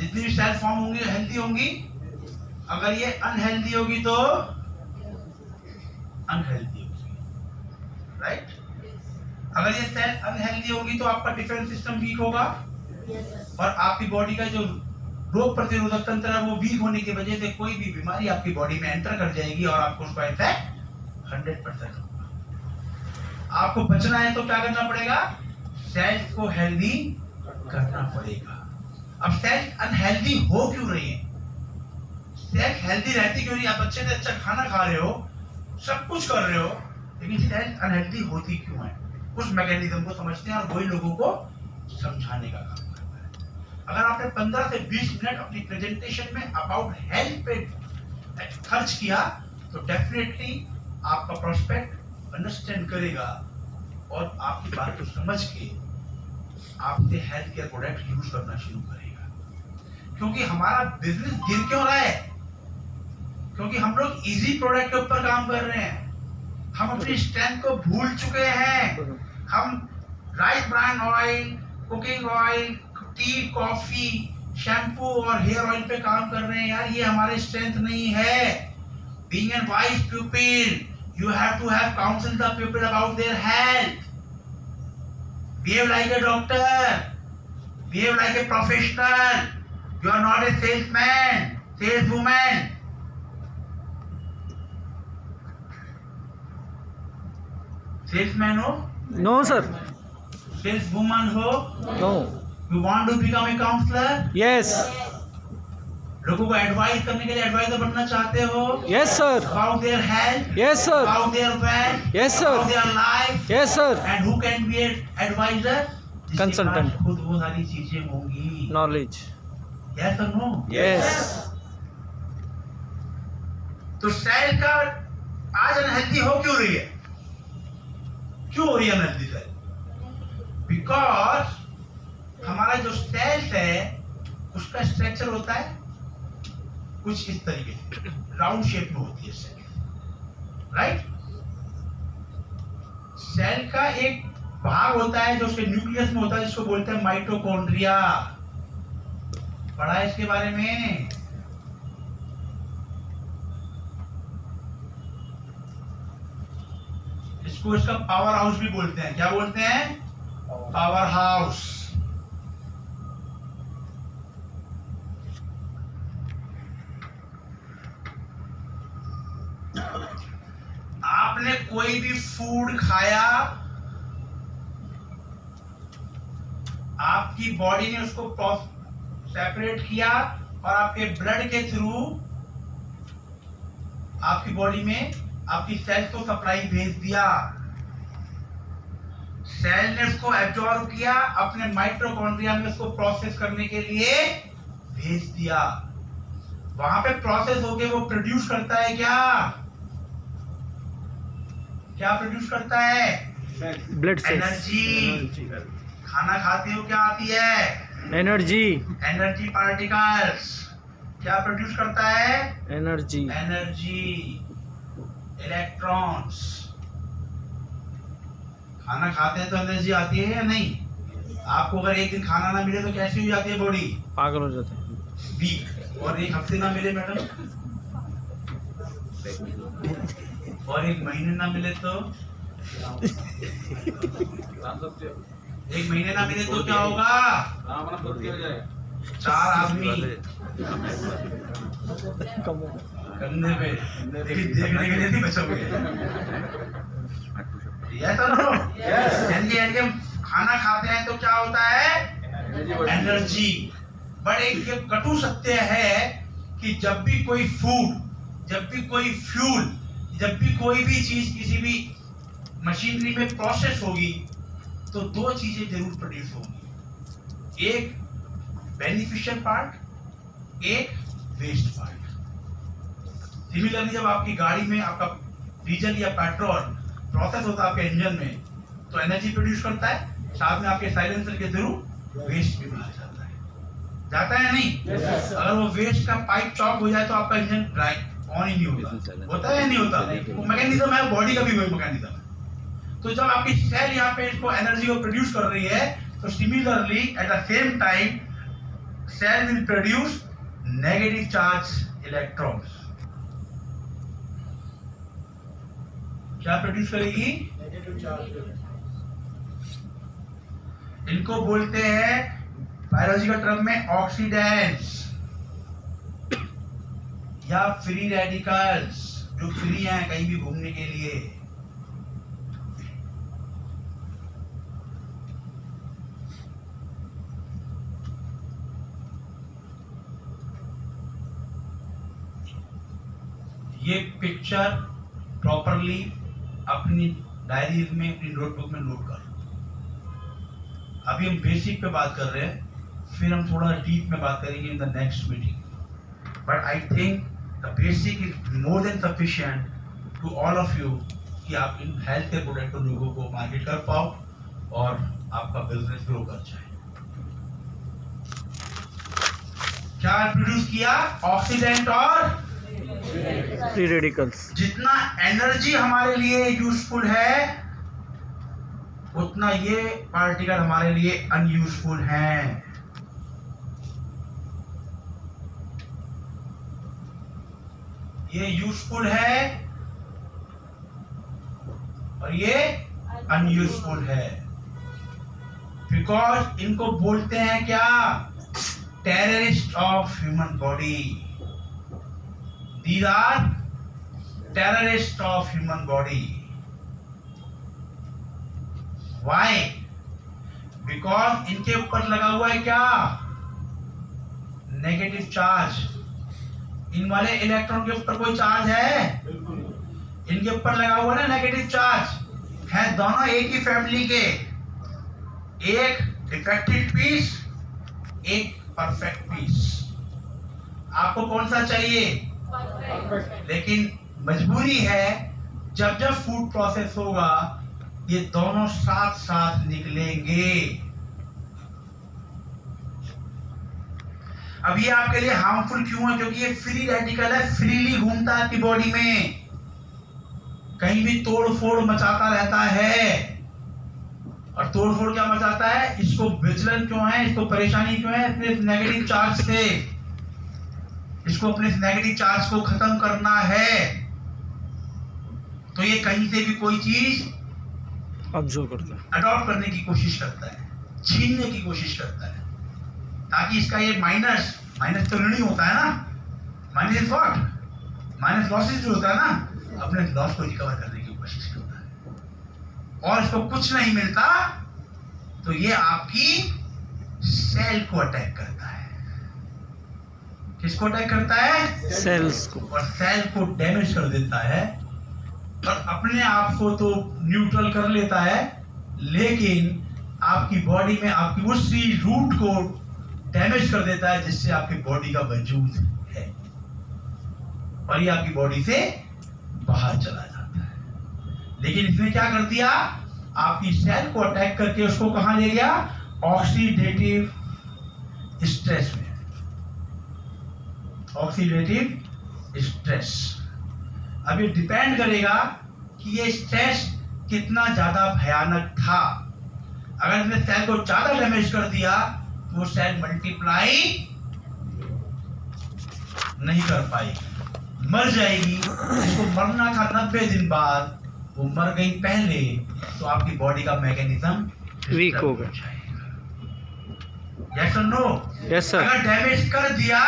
जितनी भी cell form होंगी हेल्दी होंगी, अगर ये अनहेल्दी होगी तो अनहेल्दी होगी, राइट? अगर ये सेल अनहेल्दी होगी तो आपका डिफेंस सिस्टम वीक होगा और आपकी बॉडी का जो रोग प्रतिरोधक तंत्र है वो वीक होने की वजह से कोई भी बीमारी आपकी बॉडी में एंटर कर जाएगी और आपको उसका इफेक्ट 100% होगा। आपको बचना है तो क्या करना पड़ेगा? सेल्स को हेल्दी करना पड़ेगा। अब सेल्स अनहेल्दी हो क्यों रही है? सेल्स हेल्दी रहती क्यों नहीं? आप अच्छे से अच्छा खाना खा रहे हो, सब कुछ कर रहे हो, लेकिन सेल्स अनहेल्दी होती क्यों है? उस मैकेनिज्म को समझते हैं और वही लोगों को समझाने का काम करता है। अगर आपने 15 से 20 मिनट अपनी प्रेजेंटेशन में अबाउट हेल्थ पे खर्च किया तो डेफिनेटली आपका प्रोस्पेक्ट अंडरस्टैंड करेगा और आपकी बात को समझ के आपसे हेल्थ केयर प्रोडक्ट यूज करना शुरू करेगा। क्योंकि हमारा बिजनेस गिर क्यों रहा है? क्योंकि हम लोग इजी प्रोडक्ट के ऊपर काम कर रहे हैं। हम अपनी स्ट्रेंथ को भूल चुके हैं। हम rice brand oil, cooking oil, T, coffee, shampoo और हेयर ऑयल पे काम कर रहे हैं। यार ये हमारी स्ट्रेंथ नहीं है। Being a wise pupil, you have to have counsel the pupil about their health. Behave like a doctor. Behave like a professional. You are not a salesman, saleswoman. Salesman ho? No, sir. Saleswoman ho? No. You want to become a counselor? Yes. लोगों को advice करने के लिए adviser बनना चाहते हो? Yes, sir. About their health? Yes, sir. About their wealth? Yes, sir. About their life? Yes, sir. And who can be an advisor? जिसके Consultant. पास खुद वो सारी चीजें होंगी। Knowledge. Yes or no? Yes. तो सेल का आज अनहेल्दी हो क्यों रही है? क्यों हो रही है अनहेल्दी सेल? बिकॉज हमारा जो सेल्स है उसका स्ट्रक्चर होता है कुछ इस तरीके से, राउंड शेप में होती है सेल, राइट? सेल का एक भाग होता है जो उसके न्यूक्लियस में होता है जिसको बोलते हैं माइटोकॉन्ड्रिया। पढ़ा है इसके बारे में? इसको इसका पावर हाउस भी बोलते हैं। क्या बोलते हैं? Power house. आपने कोई भी फूड खाया, आपकी बॉडी ने उसको सेपरेट किया और आपके ब्लड के थ्रू आपकी बॉडी में आपकी सेल को सप्लाई भेज दिया। सेल ने उसको एब्जॉर्ब किया, अपने माइटोकॉन्ड्रिया में उसको प्रोसेस करने के लिए भेज दिया। वहां पे प्रोसेस होके वो प्रोड्यूस करता है क्या? क्या प्रोड्यूस करता है? Blood cells. एनर्जी। खाना खाते हो क्या आती है? Energy. Energy particles. क्या प्रोड्यूस करता है? Energy. Energy, electrons. खाना खाते हैं तो एनर्जी आती है या नहीं? आपको अगर एक दिन खाना ना मिले तो कैसी हो जाती है बॉडी? पागल हो जाते हैं। वीक। और एक हफ्ते ना मिले मैडम, और एक महीने ना मिले तो, एक महीने ना मिले तो क्या होगा? 4 आदमी कंधे पे, लेकिन देखने के लिए नहीं बचोगे। यस और नो? यानी हम खाना खाते हैं तो क्या होता है? एनर्जी। बट एक ये कटु सत्य है कि जब भी कोई फूड, जब भी कोई फ्यूल, जब भी कोई भी चीज किसी भी मशीनरी में प्रोसेस होगी तो 2 चीजें जरूर प्रोड्यूस होंगी, एक बेनिफिशियल पार्ट, एक वेस्ट पार्ट। सिमिलरली जब आपकी गाड़ी में आपका डीजल या पेट्रोल प्रोसेस होता है आपके इंजन में तो एनर्जी प्रोड्यूस करता है, साथ में आपके साइलेंसर के थ्रू वेस्ट भी बाहर जाता है या नहीं? अगर वो वेस्ट का पाइप चॉक हो जाए तो आपका इंजन ऑन ही नहीं होता है या नहीं होता? वो मैकेनिज्म है, बॉडी का भी वही मैकेनिज्म है। तो जब आपकी सेल यहाँ पे इसको एनर्जी को प्रोड्यूस कर रही है तो similarly at the same time cell will produce negative charge electrons. क्या प्रोड्यूस करेगी? Negative charge. इनको बोलते हैं बायोलॉजिकल टर्म में ऑक्सीडेंट्स या फ्री रेडिकल्स, जो फ्री हैं कहीं भी घूमने के लिए। ये पिक्चर प्रॉपरली अपनी डायरी में, अपनी नोटबुक में नोट कर। अभी हम बेसिक पे बात कर रहे हैं, फिर हम थोड़ा डीप में बात करेंगे in the next meeting. But I think the basic is more than sufficient to all of you कि आप इन हेल्थ के प्रोडक्ट को लोगों को मार्केट कर पाओ और आपका बिजनेस ग्रो कर जाए। क्या प्रोड्यूस किया? ऑक्सीडेंट और फ्री रेडिकल्स। जितना एनर्जी हमारे लिए यूजफुल है उतना ये पार्टिकल हमारे लिए अनयूजफुल हैं। ये यूजफुल है और ये अनयूजफुल है, बिकॉज इनको बोलते हैं क्या? Terrorist of human body. These are terrorists of human body. Why? Because इनके ऊपर लगा हुआ है क्या? Negative charge. इन वाले इलेक्ट्रॉन के ऊपर कोई चार्ज है? इनके ऊपर लगा हुआ है ना नेगेटिव चार्ज। है दोनों एक ही फैमिली के, एक डिफेक्टेड पीस, एक परफेक्ट पीस। आपको कौन सा चाहिए? लेकिन मजबूरी है, जब जब फूड प्रोसेस होगा ये दोनों साथ साथ निकलेंगे। अब ये आपके लिए हार्मफुल क्यों है? क्योंकि ये फ्री रेडिकल है, फ्रीली घूमता है आपकी बॉडी में, कहीं भी तोड़ फोड़ मचाता रहता है। और तोड़ फोड़ क्या मचाता है? इसको विचलन क्यों है, इसको परेशानी क्यों है? अपने नेगेटिव चार्ज से, इसको अपने नेगेटिव चार्ज को खत्म करना है। तो ये कहीं से भी कोई चीज ऑब्जर्व करता है, अडॉप्ट करने की कोशिश करता है, छीनने की कोशिश करता है, ताकि इसका ये माइनस तो ऋणी होता है ना, minus is what? Minus losses जो होता है ना, अपने लॉस को रिकवर करने की कोशिश करता है। और इसको कुछ नहीं मिलता तो ये आपकी सेल को अटैक करता है। किसको अटैक करता है? सेल्स को। और सेल को डैमेज कर देता है और अपने आप को तो न्यूट्रल कर लेता है, लेकिन आपकी बॉडी में आपकी उसी रूट को डैमेज कर देता है जिससे आपकी बॉडी का वजूद है, और ये आपकी बॉडी से बाहर चला जाता है। लेकिन इसने क्या कर दिया? आपकी सेल को अटैक करके उसको कहां ले गया? ऑक्सीडेटिव स्ट्रेस में। Oxidative stress. अब ये डिपेंड करेगा कि ये स्ट्रेस कितना ज्यादा भयानक था। अगर इसने सेल को ज्यादा डैमेज कर दिया तो वो सेल मल्टीप्लाई नहीं कर पाएगी, मर जाएगी। इसको मरना था 90 दिन बाद, वो मर गई पहले, तो आपकी बॉडी का मैकेनिज्म वीक हो गया। यस और नो? Yes sir. अगर डैमेज कर दिया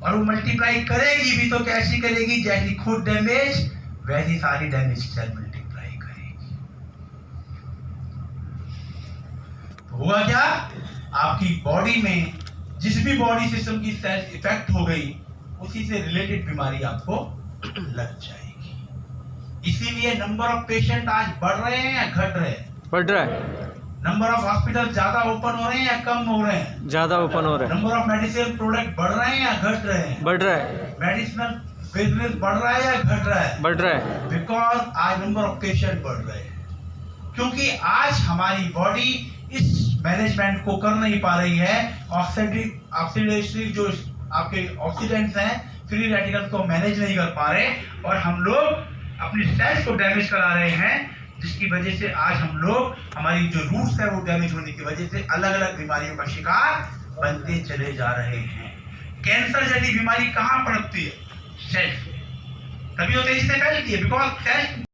और वो मल्टीप्लाई करेगी भी तो कैसी करेगी? जैसी खुद डैमेज वैसी सारी डैमेज सेल मल्टीप्लाई करेगी। तो हुआ क्या? आपकी बॉडी में जिस भी बॉडी सिस्टम की सेल इफेक्ट हो गई, उसी से रिलेटेड बीमारी आपको लग जाएगी। इसीलिए नंबर ऑफ पेशेंट आज बढ़ रहे हैं या घट रहे हैं? बढ़ रहा है। नंबर ऑफ हॉस्पिटल ज्यादा ओपन हो रहे हैं या कम हो रहे हैं? ज्यादा ओपन हो रहा है। नंबर ऑफ मेडिसिन प्रोडक्ट बढ़ रहे हैं या घट रहे हैं? बढ़ रहा है। मेडिसिनल बिजनेस बढ़ रहा है या घट रहा है? बढ़ रहा है। बिकॉज आज नंबर ऑफ पेशेंट बढ़ रहे हैं, क्योंकि आज हमारी बॉडी इस मैनेजमेंट को कर नहीं पा रही है। ऑक्सीडेटिव जो आपके ऑक्सीडेंट्स हैं, फ्री रेडिकल्स को मैनेज नहीं कर पा रहे, और हम लोग अपनी सेल्स को डैमेज करा रहे हैं, जिसकी वजह से आज हम लोग, हमारी जो रूट्स है वो डैमेज होने की वजह से अलग अलग बीमारियों का शिकार बनते चले जा रहे हैं। कैंसर जैसी बीमारी कहाँ पनपती है? सेल्स, तभी वो तेजी से फैलती है, बिकॉज सेल्स